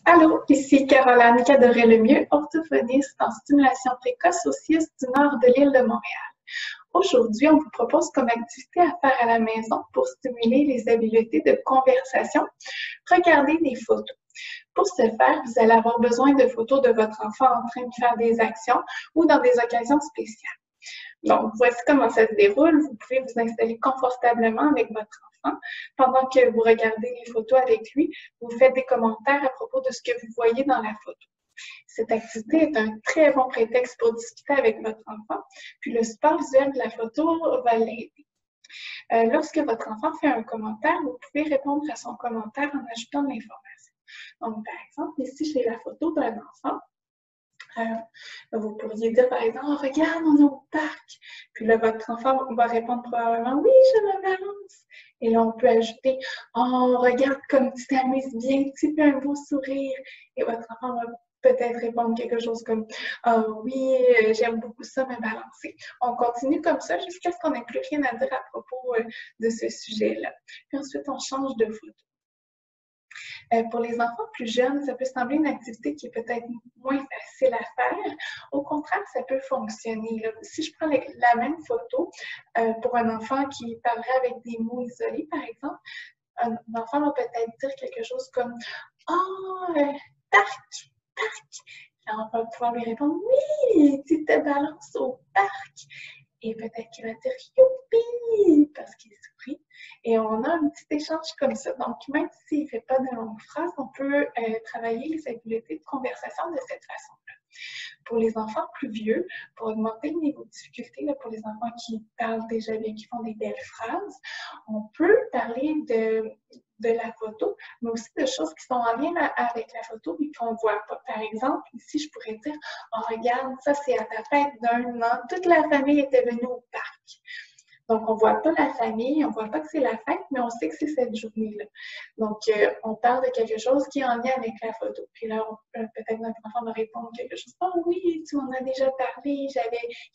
Allô, ici Caroline Cadorel-Lemieux, orthophoniste en stimulation précoce au CIUSS du nord de l'île de Montréal. Aujourd'hui, on vous propose comme activité à faire à la maison pour stimuler les habiletés de conversation, regarder des photos. Pour ce faire, vous allez avoir besoin de photos de votre enfant en train de faire des actions ou dans des occasions spéciales. Donc, voici comment ça se déroule. Vous pouvez vous installer confortablement avec votre enfant. Pendant que vous regardez les photos avec lui, vous faites des commentaires à propos de ce que vous voyez dans la photo. Cette activité est un très bon prétexte pour discuter avec votre enfant, puis le support visuel de la photo va l'aider. Lorsque votre enfant fait un commentaire, vous pouvez répondre à son commentaire en ajoutant de l'information. Donc, par exemple, ici, j'ai la photo d'un enfant. Vous pourriez dire, par exemple, oh, regarde, on est au parc. Puis là, votre enfant va répondre probablement, oui, je me balance. Et là, on peut ajouter, oh, regarde comme tu t'amuses bien, tu fais un beau sourire. Et votre enfant va peut-être répondre quelque chose comme, oh, oui, j'aime beaucoup ça, me balancer. On continue comme ça jusqu'à ce qu'on n'ait plus rien à dire à propos de ce sujet-là. Puis ensuite, on change de photo. Pour les enfants plus jeunes, ça peut sembler une activité qui est peut-être moins facile à faire. Au contraire, ça peut fonctionner. Là. Si je prends la même photo pour un enfant qui parlerait avec des mots isolés, par exemple, un enfant va peut-être dire quelque chose comme « Oh, parc, parc ». On va pouvoir lui répondre « Oui, tu te balances au parc ». Et peut-être qu'il va dire « Youpi » parce qu'il sourit. Et on a un petit échange comme ça. Donc, même s'il ne fait pas de longues phrases, on peut travailler les habiletés de conversation de cette façon-là. Pour les enfants plus vieux, pour augmenter le niveau de difficulté, là, pour les enfants qui parlent déjà bien, qui font des belles phrases, on peut parler de la photo, mais aussi de choses qui sont en lien avec la photo et qu'on ne voit pas. Par exemple, ici, je pourrais dire « Oh, regarde, ça, c'est à ta fête d'1 an. Toute la famille était venue au parc. » Donc, on ne voit pas la famille, on ne voit pas que c'est la fête, mais on sait que c'est cette journée-là. Donc, on parle de quelque chose qui est en lien avec la photo. Puis là, peut-être notre enfant va répondre quelque chose. « Oh oui, tu m'en as déjà parlé, il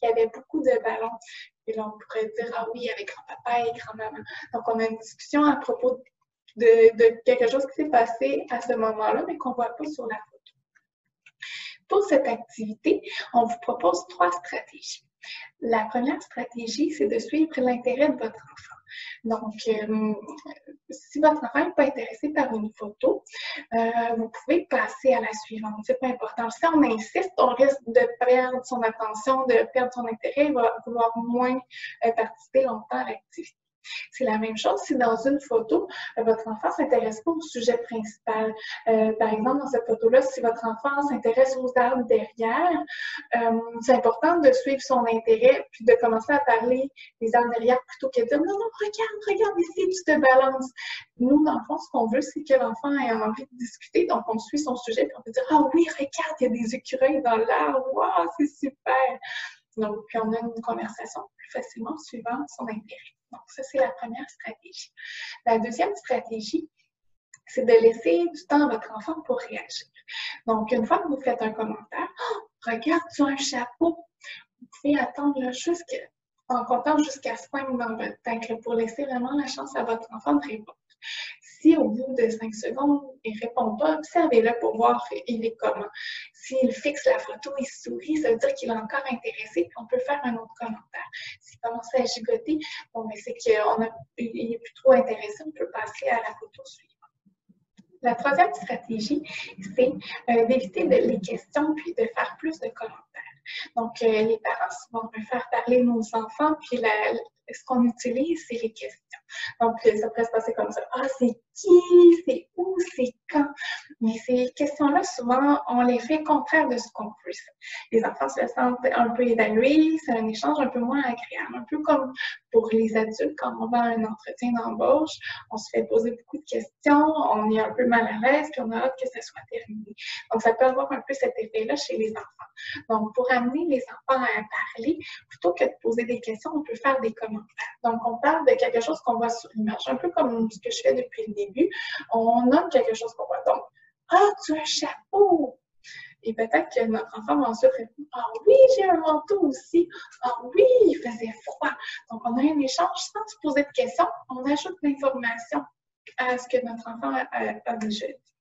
y avait beaucoup de ballons. » Puis là, on pourrait dire « Ah oui, avec grand-papa et grand-maman. » Donc, on a une discussion à propos de quelque chose qui s'est passé à ce moment-là, mais qu'on ne voit pas sur la photo. Pour cette activité, on vous propose 3 stratégies. La première stratégie, c'est de suivre l'intérêt de votre enfant. Donc, si votre enfant n'est pas intéressé par une photo, vous pouvez passer à la suivante. C'est pas important. Si on insiste, on risque de perdre son attention, de perdre son intérêt, il va vouloir moins participer longtemps à l'activité. C'est la même chose si dans une photo, votre enfant ne s'intéresse pas au sujet principal. Par exemple, dans cette photo-là, si votre enfant s'intéresse aux arbres derrière, c'est important de suivre son intérêt puis de commencer à parler des arbres derrière plutôt que de dire « Non, non, regarde ici, tu te balances. » Nous, dans le fond, ce qu'on veut, c'est que l'enfant ait envie de discuter. Donc, on suit son sujet puis on peut dire « Ah oui, regarde, il y a des écureuils dans l'arbre. Wow, c'est super! » Donc, on a une conversation plus facilement suivant son intérêt. Donc, ça, c'est la première stratégie. La deuxième stratégie, c'est de laisser du temps à votre enfant pour réagir. Donc, une fois que vous faites un commentaire, « Oh, regarde, tu as un chapeau! » Vous pouvez attendre en comptant jusqu'à 5 dans votre tête pour laisser vraiment la chance à votre enfant de répondre. Si au bout de 5 secondes, il ne répond pas, observez-le pour voir il est comment. S'il fixe la photo, il sourit, ça veut dire qu'il est encore intéressé, puis on peut faire un autre commentaire. S'il commence à gigoter, bon, c'est qu'il n'est plus trop intéressé, on peut passer à la photo suivante. La troisième stratégie, c'est d'éviter les questions puis de faire plus de commentaires. Donc, les parents, souvent, on peut faire parler nos enfants, puis ce qu'on utilise, c'est les questions. Donc, ça pourrait se passer comme ça. Ah, c'est qui? C'est où? C'est quand? Mais ces questions-là, souvent, on les fait contraire de ce qu'on veut. Les enfants se sentent un peu évalués, c'est un échange un peu moins agréable. Un peu comme pour les adultes, quand on va à un entretien d'embauche, on se fait poser beaucoup de questions, on est un peu mal à l'aise, puis on a hâte que ça soit terminé. Donc, ça peut avoir un peu cet effet-là chez les enfants. Donc, pour amener les enfants à parler, plutôt que de poser des questions, on peut faire des commentaires. Donc, on parle de quelque chose qu'on voit sur l'image, un peu comme ce que je fais depuis le début. On nomme quelque chose qu'on voit. Donc, « Ah, tu as un chapeau! » Et peut-être que notre enfant va ensuite répondre « Ah oui, j'ai un manteau aussi! Ah oui, il faisait froid! » Donc, on a un échange sans se poser de questions. On ajoute l'information à ce que notre enfant a déjà dit.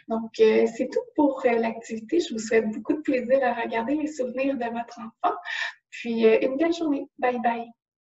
Donc, c'est tout pour l'activité. Je vous souhaite beaucoup de plaisir à regarder les souvenirs de votre enfant. Puis, une belle journée. Bye bye.